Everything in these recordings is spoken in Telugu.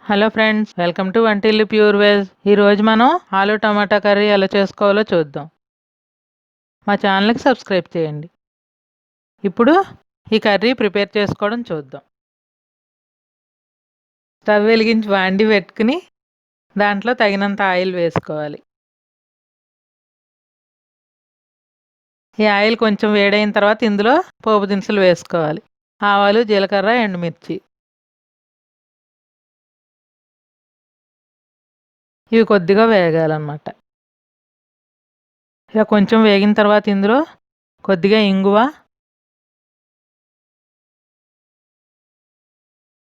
Hello friends, welcome to Vantillu pure veg. ఈరోజు మనం ఆలు టమాటా కర్రీ ఎలా చేసుకోవాలో చూద్దాం. మా ఛానల్కి సబ్స్క్రైబ్ చేయండి. ఇప్పుడు ఈ కర్రీ ప్రిపేర్ చేసుకోవడం చూద్దాం. స్టవ్ వెలిగించి వాండి పెట్టుకుని దాంట్లో తగినంత ఆయిల్ వేసుకోవాలి. ఈ ఆయిల్ కొంచెం వేడైన తర్వాత ఇందులో పోపు దినుసులు వేసుకోవాలి. ఆవాలు, జీలకర్ర, ఎండుమిర్చి. ఇవి కొద్దిగా వేగాలన్నమాట. ఇలా కొంచెం వేగిన తర్వాత ఇందులో కొద్దిగా ఇంగువ,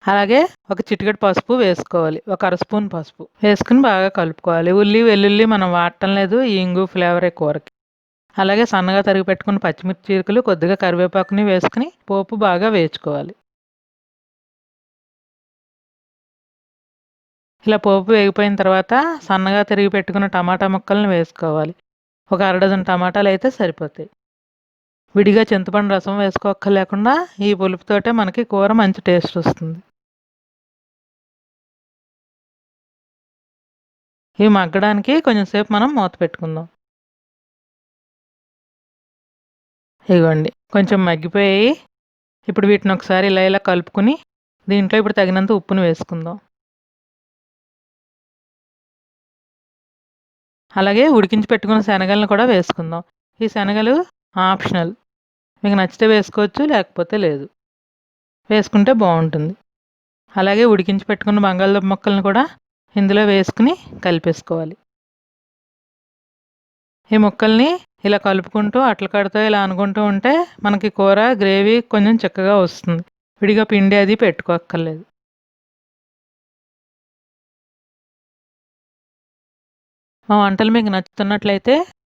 అలాగే ఒక చిటికెడు పసుపు వేసుకోవాలి. ఒక అర స్పూన్ పసుపు వేసుకుని బాగా కలుపుకోవాలి. ఉల్లి, వెల్లుల్లి మనం వాడటం లేదు, ఈ ఇంగు ఫ్లేవరే కూరకి. అలాగే సన్నగా తరిగి పెట్టుకుని పచ్చిమిర్చి చీలికలు, కొద్దిగా కరివేపాకుని వేసుకుని పోపు బాగా వేయించుకోవాలి. ఇలా పోపు వేగిపోయిన తర్వాత సన్నగా తరిగి పెట్టుకున్న టమాటా ముక్కలను వేసుకోవాలి. ఒక అరడజన్ టమాటాలు అయితే సరిపోతాయి. విడిగా చింతపండు రసం వేసుకోక్కర్లేకుండా ఈ పులుపుతోటే మనకి కూర మంచి టేస్ట్ వస్తుంది. ఇవి మగ్గడానికి కొంచెం సేపు మనం మూత పెట్టుకుందాం. ఇదిగోండి, కొంచెం మగ్గిపోయి ఇప్పుడు వీటిని ఒకసారి ఇలా కలుపుకుని దీంట్లో ఇప్పుడు తగినంత ఉప్పును వేసుకుందాం. అలాగే ఉడికించి పెట్టుకున్న శనగలను కూడా వేసుకుందాం. ఈ శనగలు ఆప్షనల్, మీకు నచ్చితే వేసుకోవచ్చు, లేకపోతే లేదు. వేసుకుంటే బాగుంటుంది. అలాగే ఉడికించి పెట్టుకున్న బంగాళదుంప ముక్కలను కూడా ఇందులో వేసుకుని కలిపేసుకోవాలి. ఈ ముక్కల్ని ఇలా కలుపుకుంటూ అట్ల కడుతూ ఇలా అనుకుంటూ ఉంటే మనకి కూర గ్రేవీ కొంచెం చిక్కగా వస్తుంది. విడిగా పిండి అది పెట్టుకోక్కర్లేదు. మా వంటలు మీకు నచ్చుతున్నట్లయితే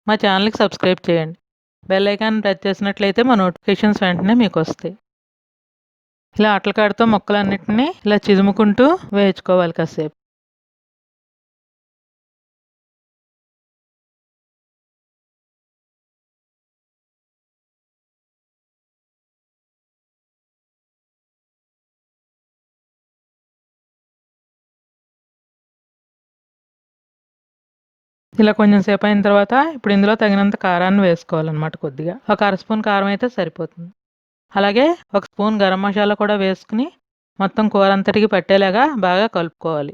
మా ఛానల్కి సబ్స్క్రైబ్ చేయండి. బెల్ ఐకాన్ ప్రెస్ చేసినట్లయితే మా నోటిఫికేషన్స్ వెంటనే మీకు వస్తాయి. ఇలా అట్ల కాడతో ముక్కలన్నిటిని ఇలా చిదుముకుంటూ వేయించుకోవాలి కాసేపు. ఇలా కొంచెం సేపు అయిన తర్వాత ఇప్పుడు ఇందులో తగినంత కారాన్ని వేసుకోవాలన్నమాట. కొద్దిగా ఒక అర స్పూన్ కారం అయితే సరిపోతుంది. అలాగే ఒక స్పూన్ గరం మసాలా కూడా వేసుకుని మొత్తం కూర అంతటికి పట్టేలాగా బాగా కలుపుకోవాలి.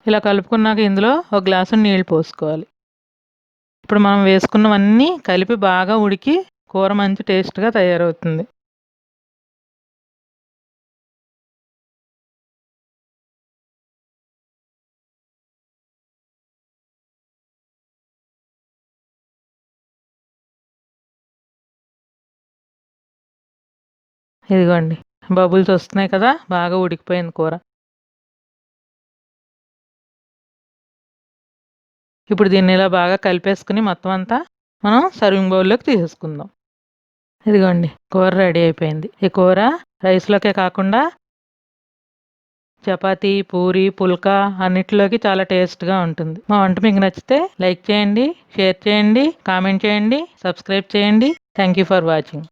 ఇలా కలుపుకున్నాక ఇందులో ఒక గ్లాసు నీళ్ళు పోసుకోవాలి. ఇప్పుడు మనం వేసుకున్నవన్నీ కలిపి బాగా ఉడికి కూర మంచి టేస్ట్గా తయారవుతుంది. ఇదిగోండి, బబుల్స్ వస్తున్నాయి కదా, బాగా ఉడికిపోయింది కూర. ఇప్పుడు దీన్ని ఇలా బాగా కలిపేసుకుని మొత్తం అంతా మనం సర్వింగ్ బౌల్లోకి తీసేసుకుందాం. ఇదిగోండి, కూర రెడీ అయిపోయింది. ఈ కూర రైస్లోకే కాకుండా చపాతీ, పూరి, పుల్కా అన్నిటిలోకి చాలా టేస్ట్గా ఉంటుంది. మా వంట మీకు నచ్చితే లైక్ చేయండి, షేర్ చేయండి, కామెంట్ చేయండి, సబ్స్క్రైబ్ చేయండి. Thank you for watching.